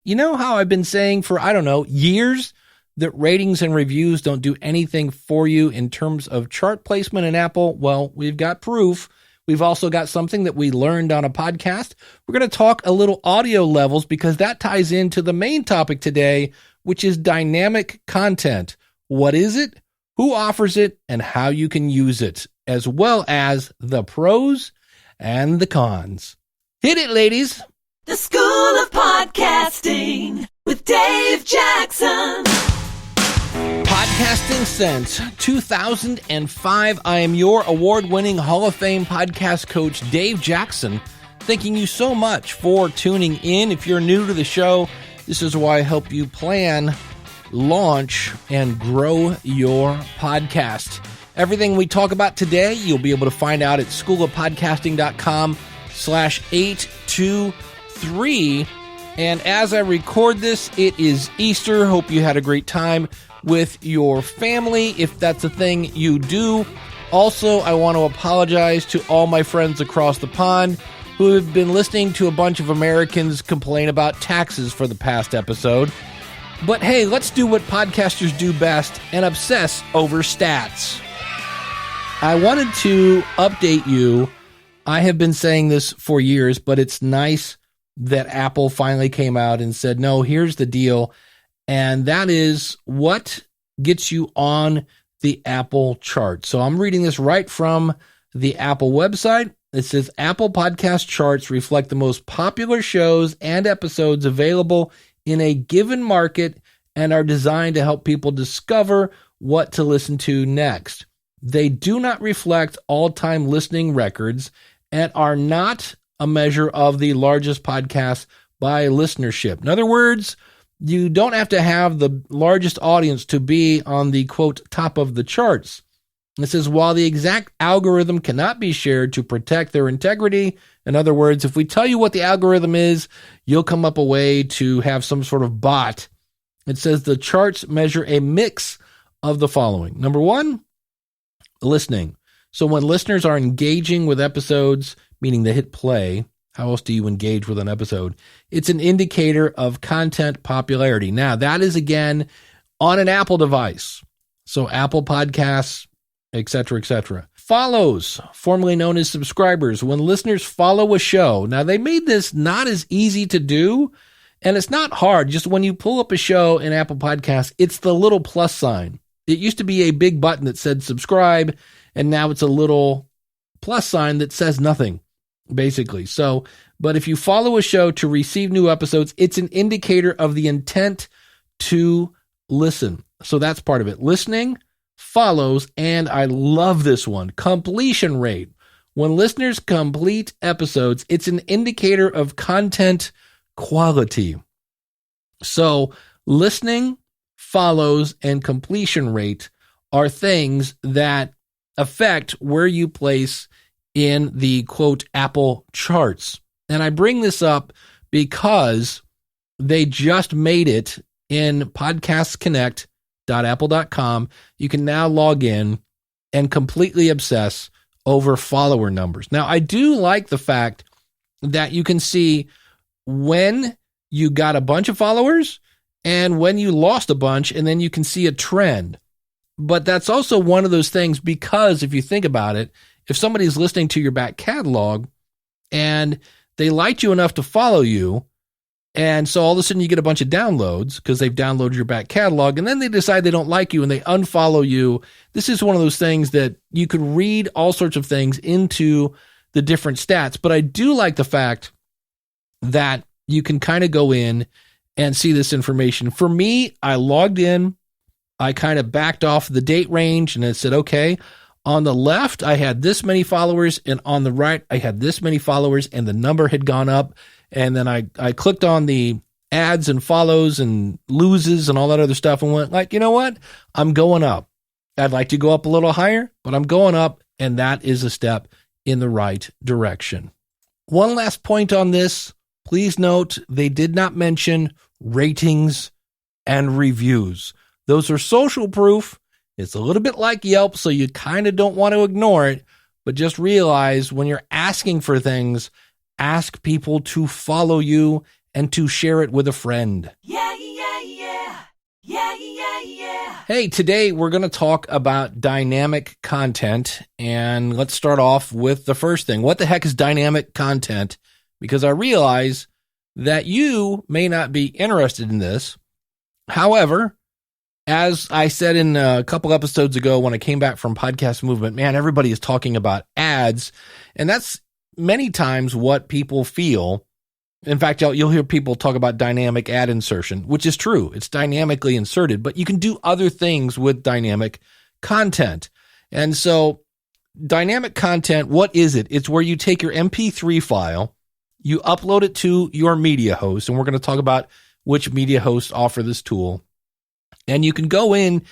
You know how I've been saying for, I don't know, years that ratings and reviews don't do anything for you in terms of chart placement in Apple? Well, we've got proof. We've also got something that we learned on a podcast. We're going to talk a little audio levels because that ties into the main topic today, which is dynamic content. What is it? Who offers it? And how you can use it, as well as the pros and the cons. Hit it, ladies. The School of Podcasting with Dave Jackson. Podcasting since 2005. I am your award-winning Hall of Fame podcast coach, Dave Jackson. Thanking you so much for tuning in. If you're new to the show, this is why I help you plan, launch, and grow your podcast. Everything we talk about today, you'll be able to find out at schoolofpodcasting.com/823. And as I record this, it is Easter. Hope you had a great time with your family, if that's a thing you do. Also, I want to apologize to all my friends across the pond who have been listening to a bunch of Americans complain about taxes for the past episode. But hey, let's do what podcasters do best and obsess over stats. I wanted to update you. I have been saying this for years, but it's nice that Apple finally came out and said, no, here's the deal. And that is what gets you on the Apple chart. So I'm reading this right from the Apple website. It says Apple podcast charts reflect the most popular shows and episodes available in a given market and are designed to help people discover what to listen to next. They do not reflect all-time listening records and are not a measure of the largest podcast by listenership. In other words, you don't have to have the largest audience to be on the, quote, top of the charts. It says, while the exact algorithm cannot be shared to protect their integrity, in other words, if we tell you what the algorithm is, you'll come up a way to have some sort of bot. It says the charts measure a mix of the following. Number one, listening. So when listeners are engaging with episodes, meaning they hit play, how else do you engage with an episode? It's an indicator of content popularity. Now, that is, again, on an Apple device. So Apple Podcasts, etc., etc. Follows, formerly known as subscribers. When listeners follow a show, now they made this not as easy to do, and it's not hard. Just when you pull up a show in Apple Podcasts, it's the little plus sign. It used to be a big button that said subscribe, and now it's a little plus sign that says nothing, basically. So, but if you follow a show to receive new episodes, it's an indicator of the intent to listen. So that's part of it. Listening, follows, and I love this one, completion rate. When listeners complete episodes, it's an indicator of content quality. So listening, follows, and completion rate are things that affect where you place in the, quote, Apple charts. And I bring this up because they just made it in podcastconnect.apple.com. You can now log in and completely obsess over follower numbers. Now, I do like the fact that you can see when you got a bunch of followers and when you lost a bunch, and then you can see a trend. But that's also one of those things because if you think about it, if somebody's listening to your back catalog and they liked you enough to follow you, and so all of a sudden you get a bunch of downloads because they've downloaded your back catalog, and then they decide they don't like you and they unfollow you. This is one of those things that you could read all sorts of things into the different stats. But I do like the fact that you can kind of go in and see this information. For me, I logged in, I kind of backed off the date range, and it said, okay, on the left, I had this many followers, and on the right, I had this many followers, and the number had gone up. And then I clicked on the ads and follows and loses and all that other stuff and went like, you know what? I'm going up. I'd like to go up a little higher, but I'm going up, and that is a step in the right direction. One last point on this. Please note, they did not mention ratings and reviews. Those are social proof. It's a little bit like Yelp, so you kind of don't want to ignore it, but just realize when you're asking for things, ask people to follow you and to share it with a friend. Yeah, yeah, yeah. Yeah, yeah, yeah. Hey, today we're going to talk about dynamic content, and let's start off with the first thing. What the heck is dynamic content? Because I realize that you may not be interested in this. However, as I said in a couple episodes ago when I came back from Podcast Movement, man, everybody is talking about ads, and that's many times what people feel. In fact, you'll hear people talk about dynamic ad insertion, which is true. It's dynamically inserted, but you can do other things with dynamic content. And so dynamic content, what is it? It's where you take your MP3 file, you upload it to your media host, and we're going to talk about which media hosts offer this tool. And you can go in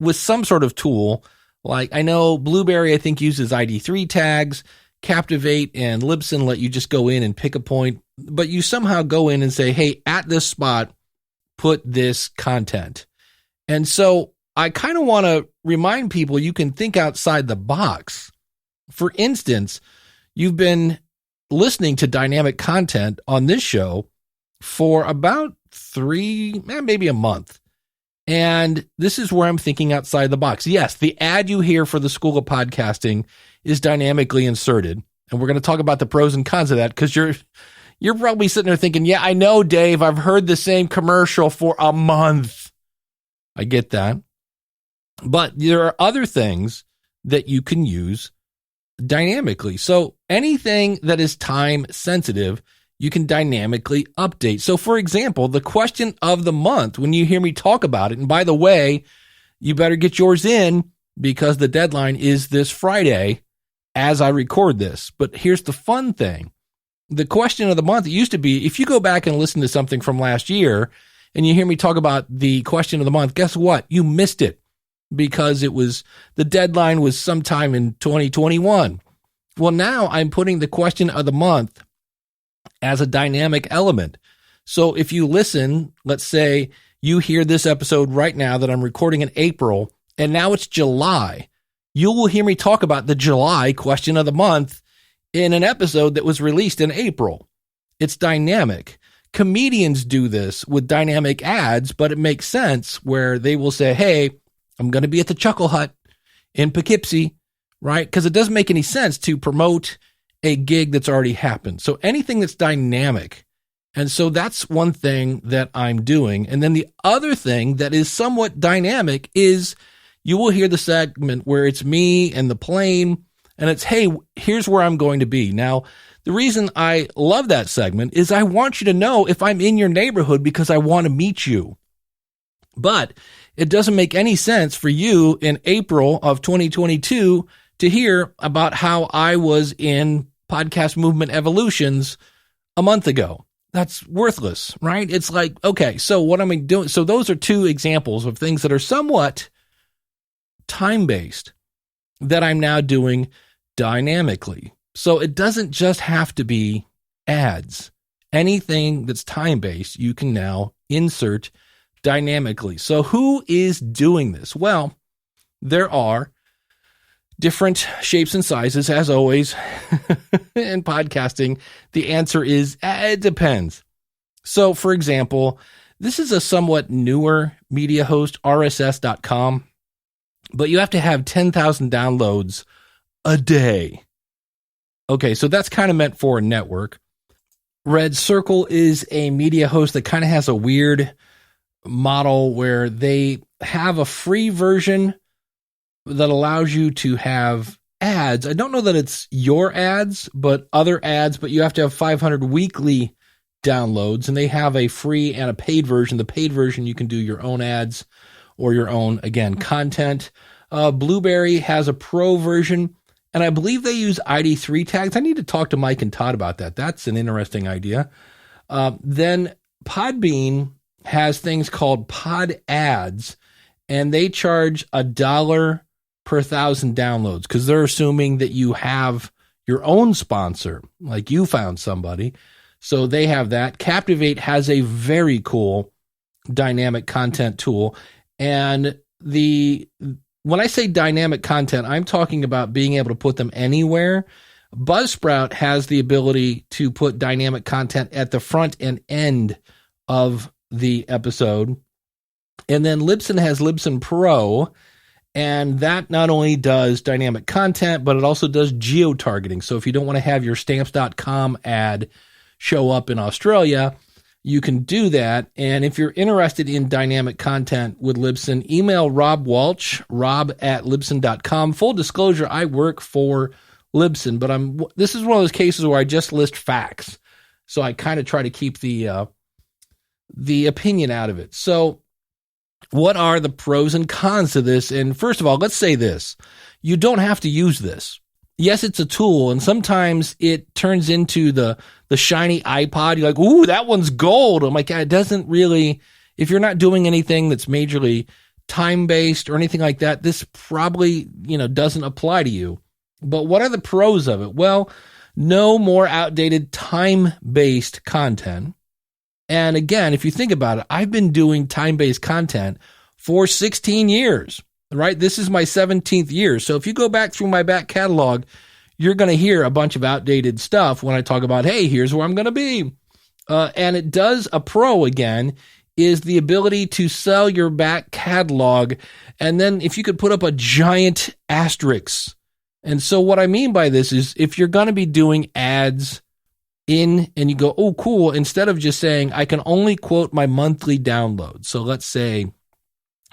with some sort of tool, like I know Blueberry, I think, uses ID3 tags. Captivate and Libsyn let you just go in and pick a point, but you somehow go in and say, hey, at this spot, put this content. And so I kind of want to remind people you can think outside the box. For instance, you've been listening to dynamic content on this show for about maybe a month. And this is where I'm thinking outside the box. Yes, the ad you hear for the School of Podcasting is dynamically inserted. And we're going to talk about the pros and cons of that, because you're probably sitting there thinking, yeah, I know, Dave, I've heard the same commercial for a month. I get that. But there are other things that you can use dynamically. So anything that is time sensitive, you can dynamically update. So for example, the question of the month, when you hear me talk about it, and by the way, you better get yours in because the deadline is this Friday as I record this. But here's the fun thing. The question of the month, it used to be, if you go back and listen to something from last year and you hear me talk about the question of the month, guess what? You missed it because the deadline was sometime in 2021. Well, now I'm putting the question of the month as a dynamic element. So if you listen, let's say you hear this episode right now that I'm recording in April, and now it's July, you will hear me talk about the July question of the month in an episode that was released in April. It's dynamic. Comedians do this with dynamic ads, but it makes sense where they will say, hey, I'm going to be at the Chuckle Hut in Poughkeepsie, right? Because it doesn't make any sense to promote a gig that's already happened. So anything that's dynamic. And so that's one thing that I'm doing. And then the other thing that is somewhat dynamic is you will hear the segment where it's me and the plane, and it's, hey, here's where I'm going to be. Now, the reason I love that segment is I want you to know if I'm in your neighborhood because I want to meet you. But it doesn't make any sense for you in April of 2022 to hear about how I was in Podcast Movement Evolutions a month ago. That's worthless, right? It's like, okay, so what am I doing? So those are two examples of things that are somewhat time-based that I'm now doing dynamically. So it doesn't just have to be ads. Anything that's time-based, you can now insert dynamically. So who is doing this? Well, there are different shapes and sizes, as always, in podcasting. The answer is, it depends. So, for example, this is a somewhat newer media host, RSS.com, but you have to have 10,000 downloads a day. Okay, so that's kind of meant for a network. Red Circle is a media host that kind of has a weird model where they have a free version that allows you to have ads. I don't know that it's your ads, but other ads, but you have to have 500 weekly downloads, and they have a free and a paid version. The paid version, you can do your own ads or your own, again, content. Blueberry has a pro version, and I believe they use ID3 tags. I need to talk to Mike and Todd about that. That's an interesting idea. Then Podbean has things called pod ads, and they charge $1 per 1,000 downloads because they're assuming that you have your own sponsor, like you found somebody. So they have that. Captivate has a very cool dynamic content tool. And when I say dynamic content, I'm talking about being able to put them anywhere. Buzzsprout has the ability to put dynamic content at the front and end of the episode. And then Libsyn has Libsyn Pro, and that not only does dynamic content, but it also does geo-targeting. So if you don't want to have your stamps.com ad show up in Australia, you can do that. And if you're interested in dynamic content with Libsyn, email Rob Walsh, rob@libsyn.com. Full disclosure, I work for Libsyn, but this is one of those cases where I just list facts. So I kind of try to keep the opinion out of it. So what are the pros and cons to this? And first of all, let's say this. You don't have to use this. Yes, it's a tool, and sometimes it turns into the shiny iPod. You're like, ooh, that one's gold. I'm like, yeah, it doesn't really, if you're not doing anything that's majorly time-based or anything like that, this probably, doesn't apply to you. But what are the pros of it? Well, no more outdated time-based content. And again, if you think about it, I've been doing time-based content for 16 years, right? This is my 17th year. So if you go back through my back catalog, you're going to hear a bunch of outdated stuff when I talk about, hey, here's where I'm going to be. And it does, a pro again, is the ability to sell your back catalog. And then if you could put up a giant asterisk. And so what I mean by this is if you're going to be doing ads in and you go, oh, cool, instead of just saying, I can only quote my monthly downloads. So let's say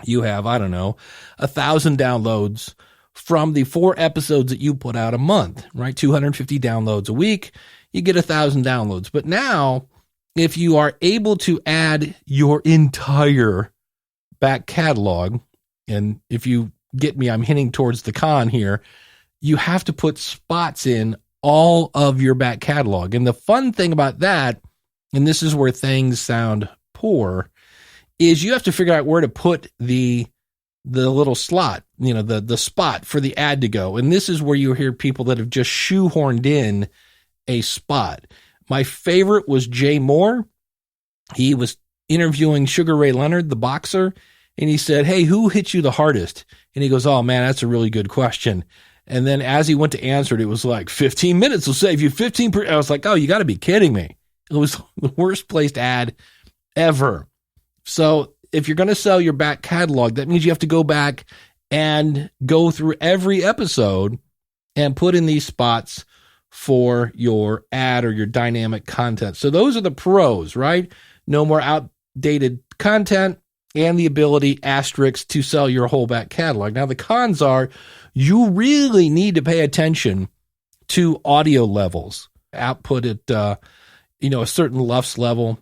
you have, 1,000 downloads from the 4 episodes that you put out a month, right? 250 downloads a week, you get 1,000 downloads. But now, if you are able to add your entire back catalog, and if you get me, I'm hinting towards the con here, you have to put spots in all of your back catalog. And the fun thing about that, and this is where things sound poor, is you have to figure out where to put the little slot, the spot for the ad to go. And this is where you hear people that have just shoehorned in a spot. My favorite was Jay Moore. He was interviewing Sugar Ray Leonard, the boxer, and he said, hey, who hit you the hardest? And he goes, oh man, that's a really good question. And then as he went to answer it, it was like 15 minutes will save you 15. I was like, oh, you got to be kidding me. It was the worst placed ad ever. So if you're going to sell your back catalog, that means you have to go back and go through every episode and put in these spots for your ad or your dynamic content. So those are the pros, right? No more outdated content and the ability, asterisks, to sell your whole back catalog. Now, the cons are you really need to pay attention to audio levels, output at, a certain LUFS level.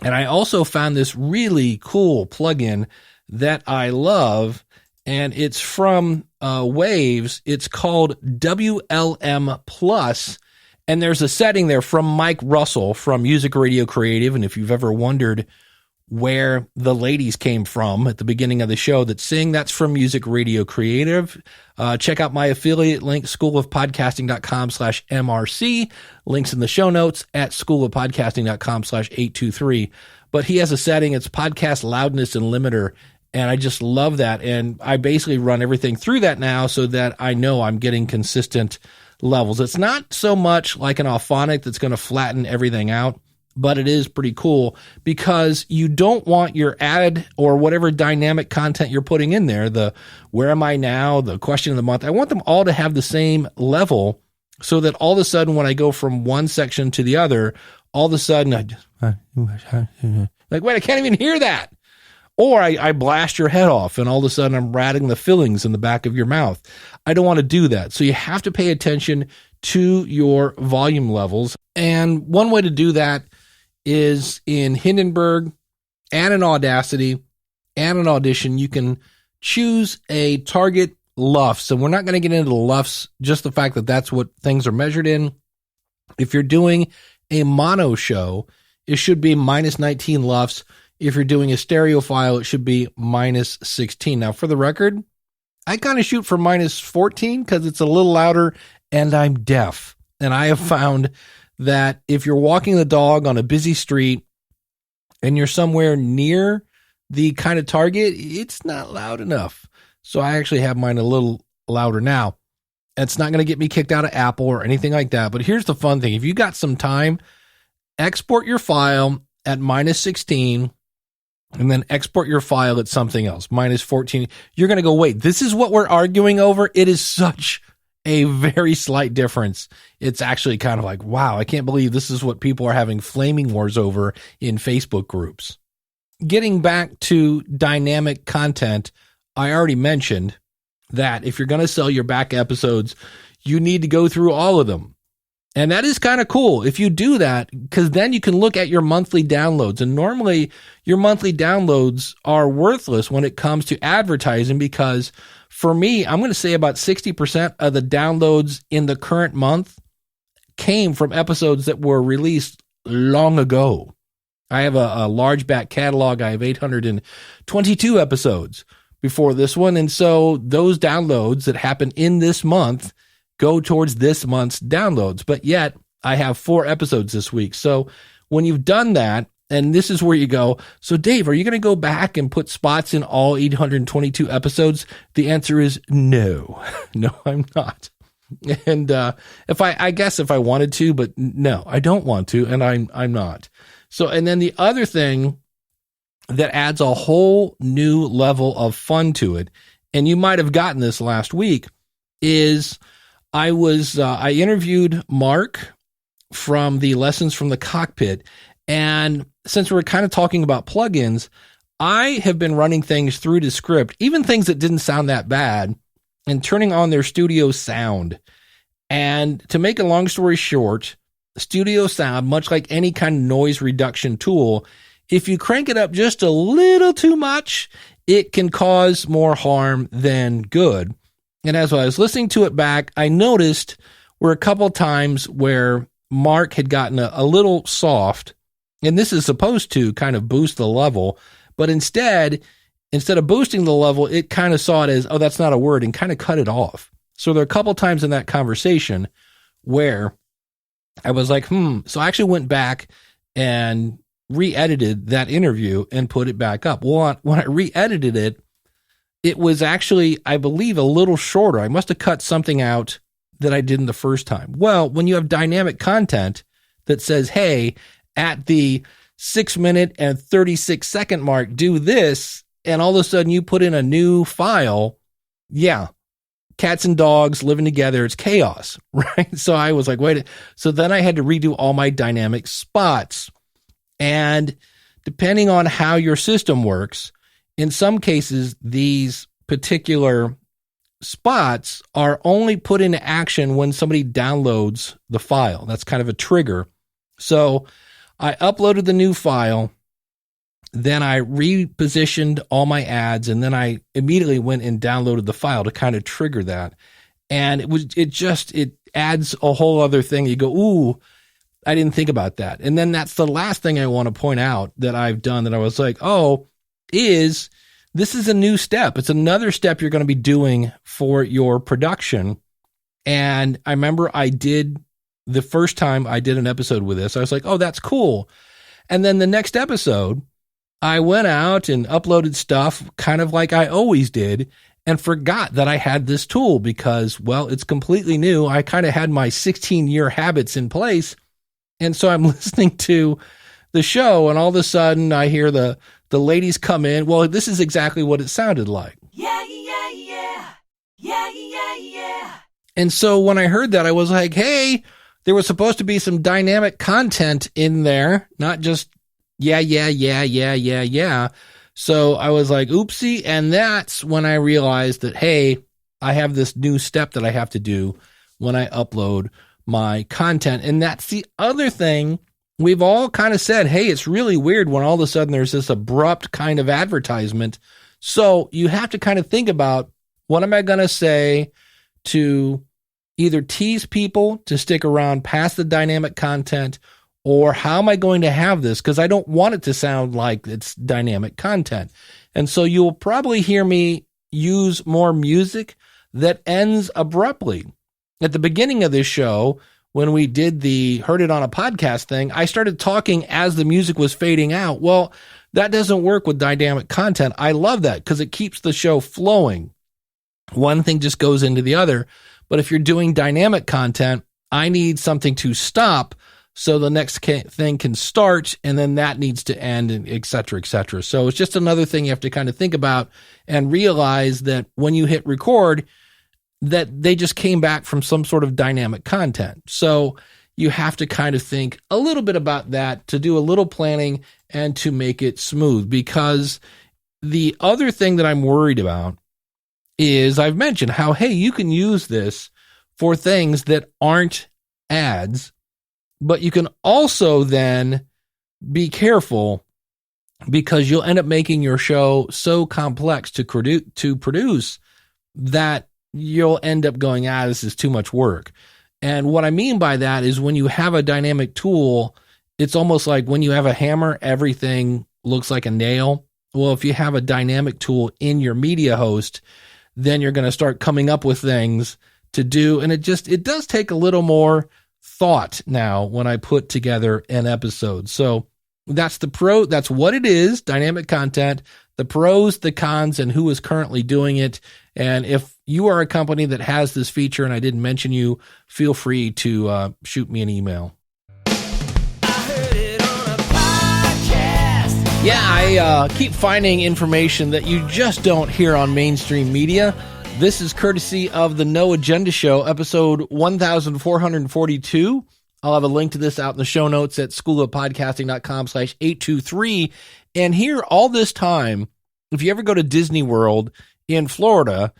And I also found this really cool plugin that I love, and it's from Waves. It's called WLM Plus, and there's a setting there from Mike Russell from Music Radio Creative. And if you've ever wondered where the ladies came from at the beginning of the show that sing, that's from Music Radio Creative. Check out my affiliate link, schoolofpodcasting.com/MRC. Links in the show notes at schoolofpodcasting.com/823. But he has a setting, it's podcast loudness and limiter. And I just love that. And I basically run everything through that now so that I know I'm getting consistent levels. It's not so much like an Auphonic that's going to flatten everything out, but it is pretty cool because you don't want your ad or whatever dynamic content you're putting in there, the where am I now, the question of the month, I want them all to have the same level so that all of a sudden when I go from one section to the other, all of a sudden like, wait, I can't even hear that. Or I blast your head off and all of a sudden I'm rattling the fillings in the back of your mouth. I don't want to do that. So you have to pay attention to your volume levels. And one way to do that is in Hindenburg and in Audacity and in Audition, you can choose a target LUFS. So we're not going to get into the LUFS, just the fact that that's what things are measured in. If you're doing a mono show, it should be -19 LUFS. If you're doing a stereo file, it should be -16. Now, for the record, I kind of shoot for -14 because it's a little louder and I'm deaf. And I have found that if you're walking the dog on a busy street and you're somewhere near the kind of target, it's not loud enough. So I actually have mine a little louder now. It's not going to get me kicked out of Apple or anything like that. But here's the fun thing. If you got some time, export your file at -16 and then export your file at something else, -14. You're going to go, wait, this is what we're arguing over? It is such a very slight difference. It's actually kind of like, wow, I can't believe this is what people are having flaming wars over in Facebook groups. Getting back to dynamic content, I already mentioned that if you're going to sell your back episodes, you need to go through all of them. And that is kind of cool if you do that, because then you can look at your monthly downloads. And normally your monthly downloads are worthless when it comes to advertising, because for me, I'm going to say about 60% of the downloads in the current month came from episodes that were released long ago. I have a large back catalog. I have 822 episodes before this one. And so those downloads that happen in this month go towards this month's downloads. But yet I have 4 episodes this week. So when you've done that, and this is where you go, so Dave, are you going to go back and put spots in all 822 episodes? The answer is no. No, I'm not. And I guess if I wanted to, but no, I don't want to, and I'm not. So, and then the other thing that adds a whole new level of fun to it, and you might have gotten this last week, is I interviewed Mark from the Lessons from the Cockpit, and since we're kind of talking about plugins, I have been running things through Descript, even things that didn't sound that bad, and turning on their studio sound. And to make a long story short, studio sound, much like any kind of noise reduction tool, if you crank it up just a little too much, it can cause more harm than good. And as I was listening to it back, I noticed were a couple times where Mark had gotten a little soft, and this is supposed to kind of boost the level, but instead of boosting the level, it kind of saw it as, oh, that's not a word, and kind of cut it off. So there are a couple times in that conversation where I was like, So I actually went back and re-edited that interview and put it back up. Well, when I re-edited it, it was actually, I believe, a little shorter. I must have cut something out that I didn't the first time. Well, when you have dynamic content that says, hey, at the 6-minute and 36-second mark, do this, and all of a sudden you put in a new file, yeah, cats and dogs living together, it's chaos, right? So I was like, wait. So then I had to redo all my dynamic spots. And depending on how your system works, in some cases, these particular spots are only put into action when somebody downloads the file. That's kind of a trigger. So I uploaded the new file, then I repositioned all my ads, and then I immediately went and downloaded the file to kind of trigger that. And it adds a whole other thing. You go, ooh, I didn't think about that. And then that's the last thing I want to point out that I've done that I was like, this is a new step. It's another step you're going to be doing for your production. And I remember the first time I did an episode with this, I was like, oh, that's cool. And then the next episode, I went out and uploaded stuff kind of like I always did and forgot that I had this tool because, well, it's completely new. I kind of had my 16-year habits in place. And so I'm listening to the show, and all of a sudden I hear the ladies come in. Well, this is exactly what it sounded like. Yeah, yeah, yeah. Yeah, yeah, yeah. And so when I heard that, I was like, hey, there was supposed to be some dynamic content in there, not just yeah. So I was like, oopsie. And that's when I realized that, hey, I have this new step that I have to do when I upload my content. And that's the other thing. We've all kind of said, hey, it's really weird when all of a sudden there's this abrupt kind of advertisement. So you have to kind of think about, what am I going to say to either tease people to stick around past the dynamic content, or how am I going to have this? Because I don't want it to sound like it's dynamic content. And so you'll probably hear me use more music that ends abruptly. At the beginning of this show, when we did the Heard It on a Podcast thing, I started talking as the music was fading out. Well, that doesn't work with dynamic content. I love that because it keeps the show flowing. One thing just goes into the other. But if you're doing dynamic content, I need something to stop so the next thing can start, and then that needs to end, and et cetera, et cetera. So it's just another thing you have to kind of think about and realize that when you hit record, that they just came back from some sort of dynamic content. So you have to kind of think a little bit about that, to do a little planning and to make it smooth. Because the other thing that I'm worried about is, I've mentioned how, hey, you can use this for things that aren't ads, but you can also then be careful, because you'll end up making your show so complex to produce that you'll end up going, this is too much work. And what I mean by that is, when you have a dynamic tool, it's almost like when you have a hammer, everything looks like a nail. Well, if you have a dynamic tool in your media host, then you're going to start coming up with things to do. And it does take a little more thought now when I put together an episode. So that's that's what it is, dynamic content, the pros, the cons, and who is currently doing it. And if you are a company that has this feature and I didn't mention you, feel free to shoot me an email. Yeah, I keep finding information that you just don't hear on mainstream media. This is courtesy of the No Agenda Show, episode 1442. I'll have a link to this out in the show notes at schoolofpodcasting.com/823. And here, all this time, if you ever go to Disney World in Florida,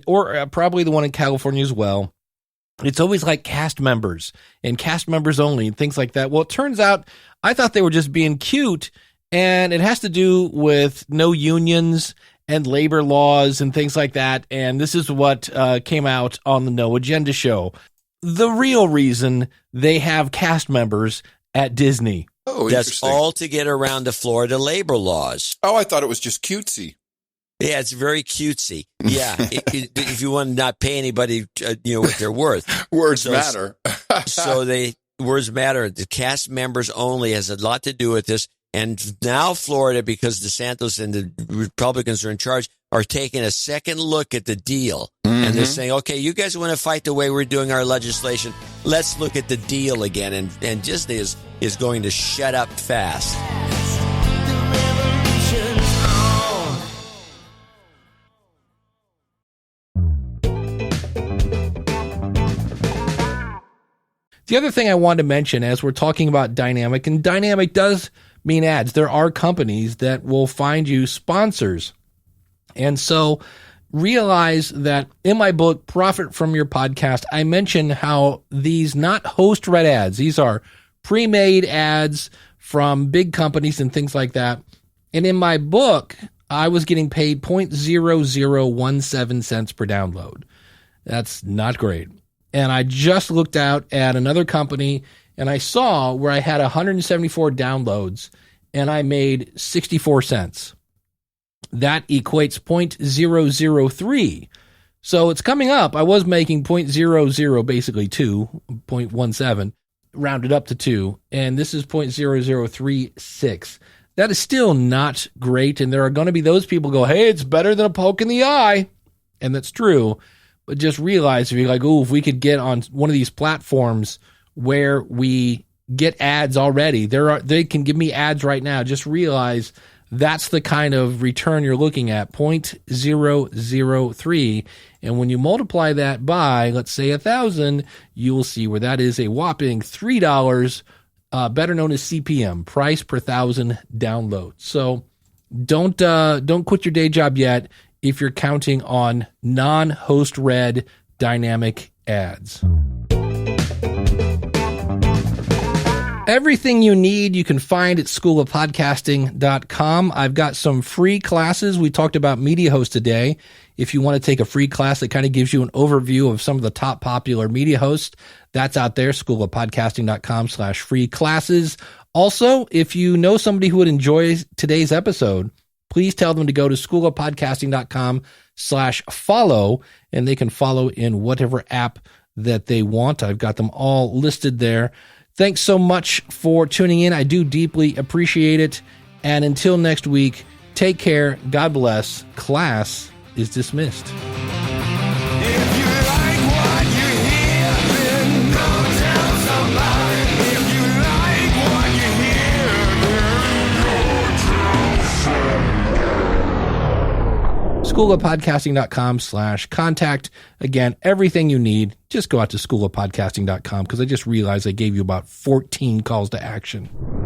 or probably the one in California as well, it's always like cast members and cast members only and things like that. Well, it turns out I thought they were just being cute, and it has to do with no unions and labor laws and things like that. And this is what came out on the No Agenda Show. The real reason they have cast members at Disney. Oh, that's all to get around the Florida labor laws. Oh, I thought it was just cutesy. Yeah, it's very cutesy. Yeah, if you want to not pay anybody, what they're worth. Words matter. Words matter. The cast members only has a lot to do with this. And now Florida, because DeSantis and the Republicans are in charge, are taking a second look at the deal. Mm-hmm. And they're saying, okay, you guys want to fight the way we're doing our legislation? Let's look at the deal again. And Disney is going to shut up fast. The other thing I wanted to mention, as we're talking about dynamic, and dynamic does mean ads, there are companies that will find you sponsors. And so realize that in my book, Profit from Your Podcast, I mention how these not host-read ads, these are pre-made ads from big companies and things like that. And in my book, I was getting paid 0.0017 cents per download. That's not great. And I just looked out at another company, and I saw where I had 174 downloads, and I made 64 cents. That equates 0.003. So it's coming up. I was making 0.00, basically 2.17, rounded up to 2, and this is 0.0036. That is still not great, and there are going to be those people who go, hey, it's better than a poke in the eye, and that's true. But just realize, if you're like, if we could get on one of these platforms where we get ads already, they can give me ads right now. Just realize that's the kind of return you're looking at, 0.003. And when you multiply that by, let's say, 1,000, you will see where that is a whopping $3, better known as CPM, price per 1,000 downloads. So don't quit your day job yet if you're counting on non-host read dynamic ads. Everything you need you can find at schoolofpodcasting.com. I've got some free classes. We talked about Media Host today. If you want to take a free class that kind of gives you an overview of some of the top popular media hosts, that's out there, schoolofpodcasting.com/free classes. Also, if you know somebody who would enjoy today's episode, please tell them to go to schoolofpodcasting.com/follow, and they can follow in whatever app that they want. I've got them all listed there. Thanks so much for tuning in. I do deeply appreciate it. And until next week, take care. God bless. Class is dismissed. If you like what schoolofpodcasting.com/contact. Again, everything you need, just go out to schoolofpodcasting.com because I just realized I gave you about 14 calls to action.